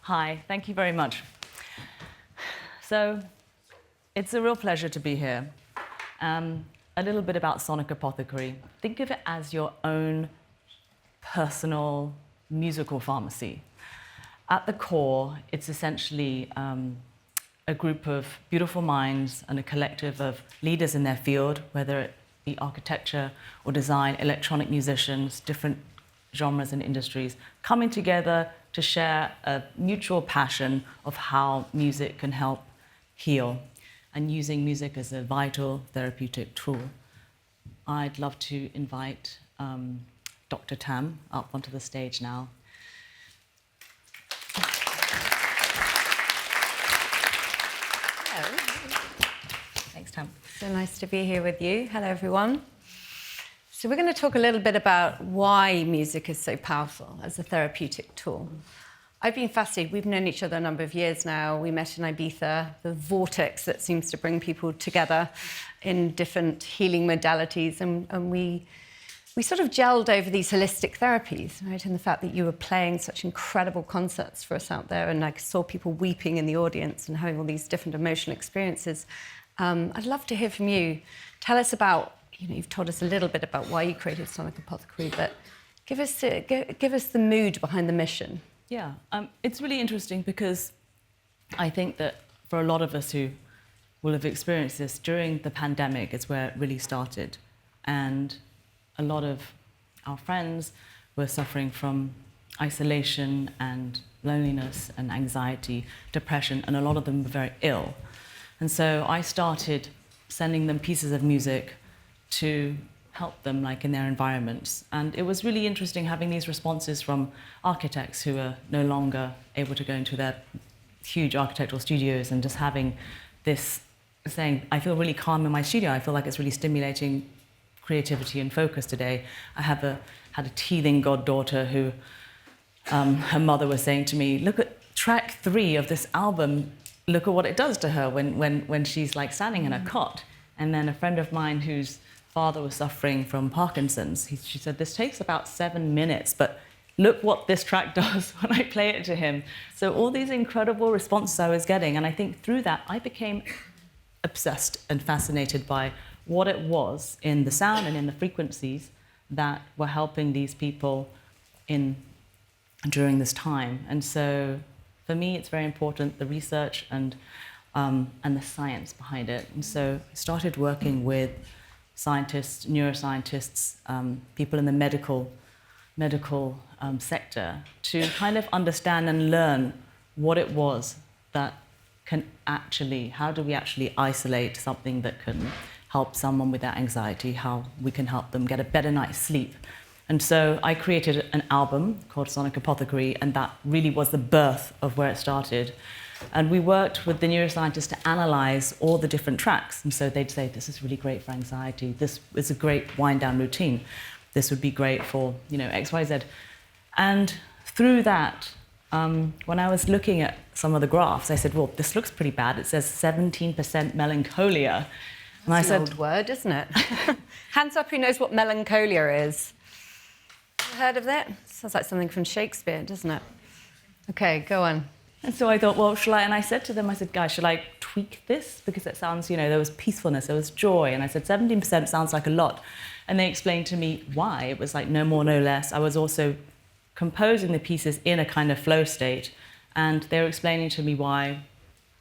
Hi, thank you very much. So, it's a real pleasure to be here. A little bit about Sonic Apothecary. Think of it as your own personal musical pharmacy. At the core, it's essentially a group of beautiful minds and a collective of leaders in their field, whether it be architecture or design, electronic musicians, different genres and industries, coming together to share a mutual passion of how music can help heal and using music as a vital therapeutic tool. I'd love to invite Dr. Tam up onto the stage now. Hello. Thanks, Tam. So nice to be here with you. Hello, everyone. So we're going to talk a little bit about why music is so powerful as a therapeutic tool. I've been fascinated. We've known each other a number of years now. We met in Ibiza, the vortex that seems to bring people together in different healing modalities. And we sort of gelled over these holistic therapies, right? And the fact that you were playing such incredible concerts for us out there, and I saw people weeping in the audience and having all these different emotional experiences. I'd love to hear from you. Tell us about, you've told us a little bit about why you created Sonic Apothecary, but give us the mood behind the mission. Yeah, it's really interesting because I think that for a lot of us who will have experienced this during the pandemic is where it really started. And a lot of our friends were suffering from isolation and loneliness and anxiety, depression, and a lot of them were very ill. And so I started sending them pieces of music to help them like in their environments. And it was really interesting having these responses from architects who are no longer able to go into their huge architectural studios and just having this saying, I feel really calm in my studio. I feel like it's really stimulating creativity and focus today. I had a teething goddaughter who, her mother was saying to me, look at track 3 of this album, look at what it does to her when she's like standing in a cot. And then a friend of mine whose father was suffering from Parkinson's, she said, this takes about 7 minutes, but look what this track does when I play it to him. So all these incredible responses I was getting, and I think through that, I became obsessed and fascinated by what it was in the sound and in the frequencies that were helping these people during this time. And so for me, it's very important, the research and the science behind it. And so I started working with scientists, neuroscientists, people in the medical sector to kind of understand and learn what it was that can actually, how do we actually isolate something that can help someone with that anxiety, how we can help them get a better night's sleep. And so I created an album called Sonic Apothecary, and that really was the birth of where it started. And we worked with the neuroscientists to analyze all the different tracks. And so they'd say, this is really great for anxiety. This is a great wind-down routine. This would be great for, X, Y, Z. And through that, when I was looking at some of the graphs, I said, well, this looks pretty bad. It says 17% melancholia. And That's an old word, isn't it? Hands up who knows what melancholia is. Heard of that? Sounds like something from Shakespeare, doesn't it? Okay, go on. And so I thought, well, and I said to them, I said, guys, should I tweak this? Because it sounds, there was peacefulness, there was joy. And I said, 17% sounds like a lot. And they explained to me why. It was like no more, no less. I was also composing the pieces in a kind of flow state. And they were explaining to me why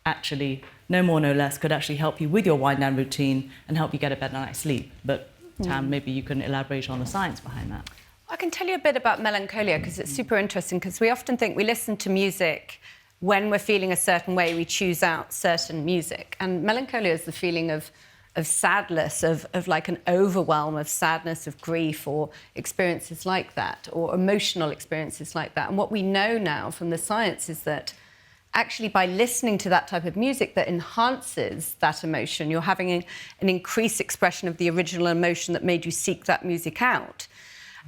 actually no more, no less could actually help you with your wind-down routine and help you get a better night's sleep. But Tam, maybe you can elaborate on the science behind that. I can tell you a bit about melancholia because it's super interesting, because we often think we listen to music when we're feeling a certain way, we choose out certain music. And melancholia is the feeling of sadness, of like an overwhelm of sadness, of grief, or experiences like that, or emotional experiences like that. And what we know now from the science is that actually by listening to that type of music that enhances that emotion, you're having an increased expression of the original emotion that made you seek that music out.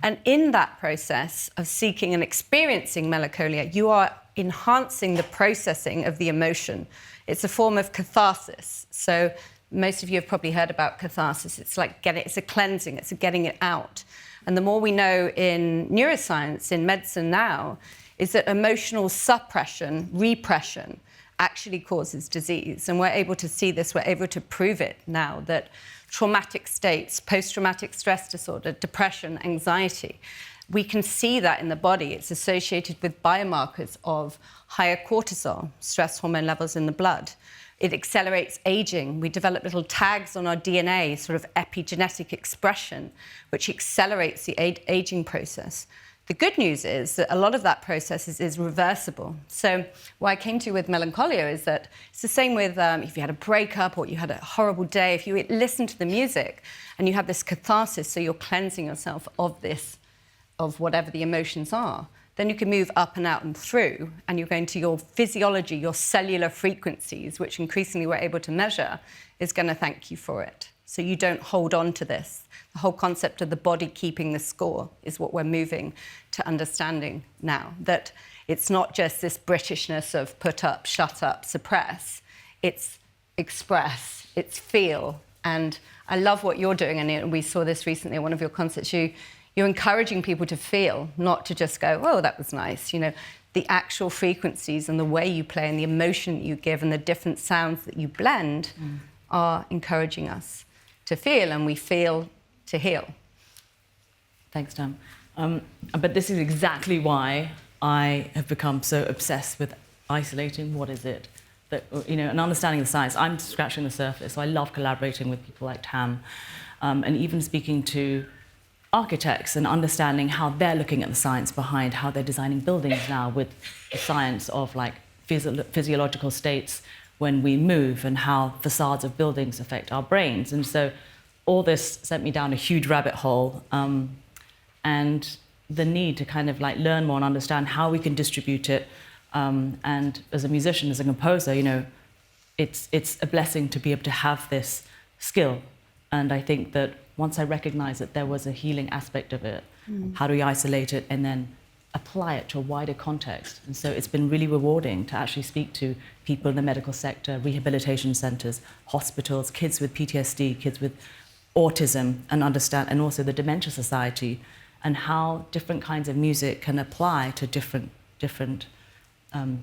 And in that process of seeking and experiencing melancholia, you are enhancing the processing of the emotion. It's a form of catharsis. So most of you have probably heard about catharsis. It's like it's a cleansing, it's a getting it out. And the more we know in neuroscience, in medicine now, is that emotional suppression, repression, actually causes disease. And we're able to see this, we're able to prove it now, that traumatic states, post-traumatic stress disorder, depression, anxiety, we can see that in the body. It's associated with biomarkers of higher cortisol, stress hormone levels in the blood. It accelerates aging. We develop little tags on our DNA, sort of epigenetic expression, which accelerates the aging process. The good news is that a lot of that process is reversible. So what I came to with melancholia is that it's the same with if you had a breakup or you had a horrible day, if you listen to the music and you have this catharsis, so you're cleansing yourself of this, of whatever the emotions are, then you can move up and out and through, and you're going to your physiology, your cellular frequencies, which increasingly we're able to measure, is going to thank you for it. So you don't hold on to this. The whole concept of the body keeping the score is what we're moving to understanding now, that it's not just this Britishness of put up, shut up, suppress. It's express, it's feel. And I love what you're doing, and we saw this recently at one of your concerts. You're encouraging people to feel, not to just go, oh, that was nice. You know, the actual frequencies and the way you play and the emotion that you give and the different sounds that you blend are encouraging us to feel, and we feel to heal. Thanks, Tam. But this is exactly why I have become so obsessed with isolating what is it, that, you know, and understanding the science. I'm scratching the surface, so I love collaborating with people like Tam, and even speaking to architects and understanding how they're looking at the science behind how they're designing buildings now, with the science of like physiological states when we move and how facades of buildings affect our brains. And so all this sent me down a huge rabbit hole, and the need to kind of like learn more and understand how we can distribute it. And as a musician, as a composer, you know, it's a blessing to be able to have this skill. And I think that once I recognized that there was a healing aspect of it, how do we isolate it and then apply it to a wider context? And so it's been really rewarding to actually speak to people in the medical sector, rehabilitation centers, hospitals, kids with PTSD, kids with autism, and understand, and also the Dementia Society, and how different kinds of music can apply to different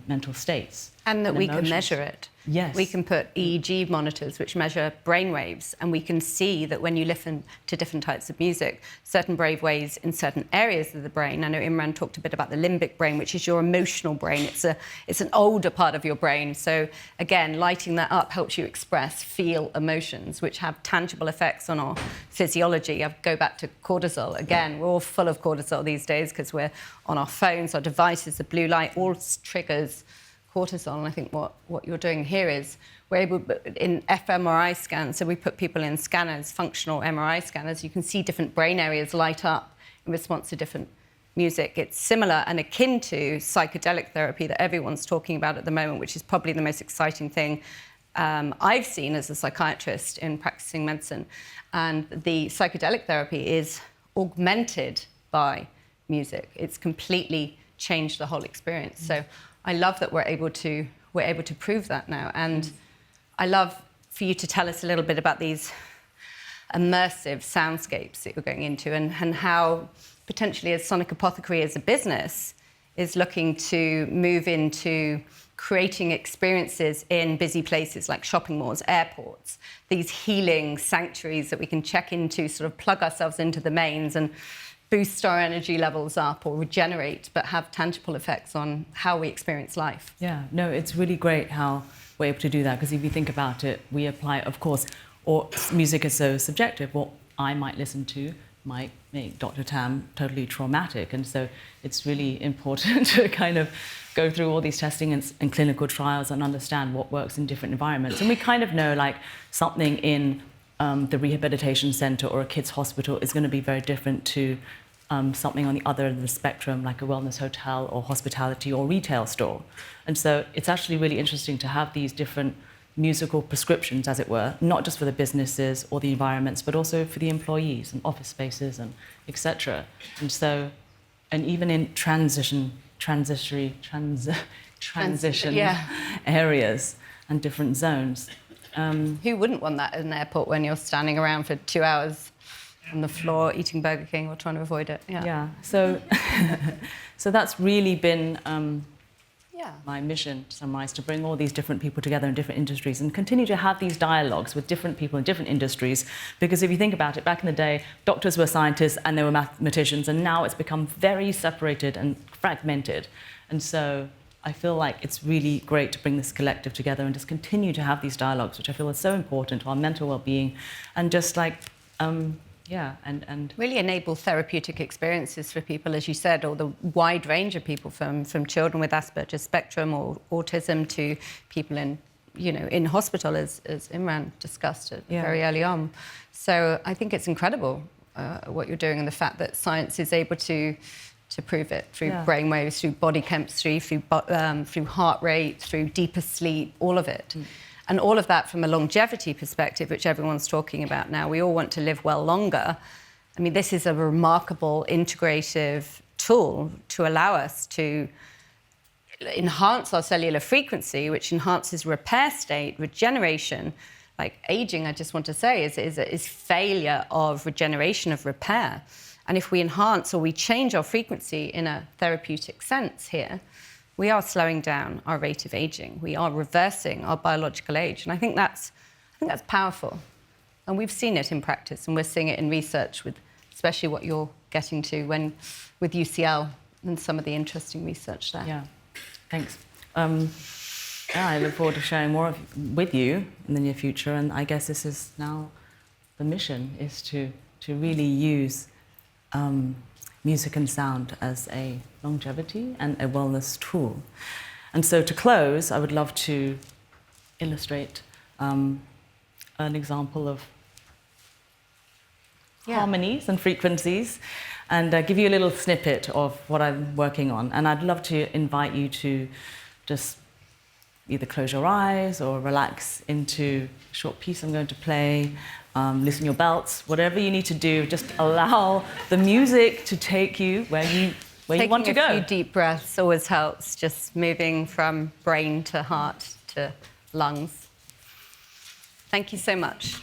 mental states. And that we can measure it. Yes. We can put EEG monitors which measure brain waves, and we can see that when you listen to different types of music, certain brain waves in certain areas of the brain. I know Imran talked a bit about the limbic brain, which is your emotional brain. It's an older part of your brain. So again, lighting that up helps you express, feel emotions, which have tangible effects on our physiology. I go back to cortisol. Again, we're all full of cortisol these days because we're on our phones, our devices, the blue light, all triggers cortisol. And I think what you're doing here is we're able, in fMRI scans, so we put people in scanners, functional MRI scanners, you can see different brain areas light up in response to different music. It's similar and akin to psychedelic therapy that everyone's talking about at the moment, which is probably the most exciting thing I've seen as a psychiatrist in practicing medicine. And the psychedelic therapy is augmented by music. It's completely changed the whole experience. So I love that we're able to prove that now. And I love for you to tell us a little bit about these immersive soundscapes that you're going into, and how potentially as Sonic Apothecary as a business is looking to move into creating experiences in busy places like shopping malls, airports, these healing sanctuaries that we can check into, sort of plug ourselves into the mains and boost our energy levels up or regenerate, but have tangible effects on how we experience life. Yeah, no, it's really great how we're able to do that, because if you think about it, we apply, of course, or music is so subjective. What I might listen to might make Dr. Tam totally traumatic, and so it's really important to kind of go through all these testing and clinical trials and understand what works in different environments. And we kind of know like something in the rehabilitation center or a kid's hospital is going to be very different to something on the other end of the spectrum, like a wellness hotel or hospitality or retail store. And so it's actually really interesting to have these different musical prescriptions, as it were, not just for the businesses or the environments, but also for the employees and office spaces and etc. And so, and even in transition areas and different zones. Who wouldn't want that at an airport when you're standing around for 2 hours on the floor eating Burger King or trying to avoid it. Yeah. So, so that's really been Yeah. my mission, to summarize, to bring all these different people together in different industries and continue to have these dialogues with different people in different industries. Because if you think about it, back in the day, doctors were scientists and they were mathematicians, and now it's become very separated and fragmented. And so I feel like it's really great to bring this collective together and just continue to have these dialogues, which I feel is so important to our mental well-being, and just like, and really enable therapeutic experiences for people, as you said, or the wide range of people, from children with Asperger's spectrum or autism to people in hospital, as Imran discussed very early on. So I think it's incredible what you're doing, and the fact that science is able to prove it through brainwaves, through body chemistry, through heart rate, through deeper sleep, all of it. And all of that from a longevity perspective, which everyone's talking about now. We all want to live well longer. I mean, this is a remarkable integrative tool to allow us to enhance our cellular frequency, which enhances repair state, regeneration. Like aging, I just want to say, is failure of regeneration, of repair. And if we enhance or we change our frequency in a therapeutic sense here, we are slowing down our rate of aging. We are reversing our biological age. And I think that's powerful. And we've seen it in practice, and we're seeing it in research, with especially what you're getting to with UCL and some of the interesting research there. Yeah, thanks. I look forward to sharing more with you in the near future. And I guess this is now the mission, is to really use music and sound as a longevity and a wellness tool. And so to close, I would love to illustrate an example of harmonies and frequencies, and give you a little snippet of what I'm working on. And I'd love to invite you to just either close your eyes or relax into a short piece I'm going to play. Loosen your belts, whatever you need to do, just allow the music to take you where you want to go. Taking a few deep breaths always helps, just moving from brain to heart to lungs. Thank you so much.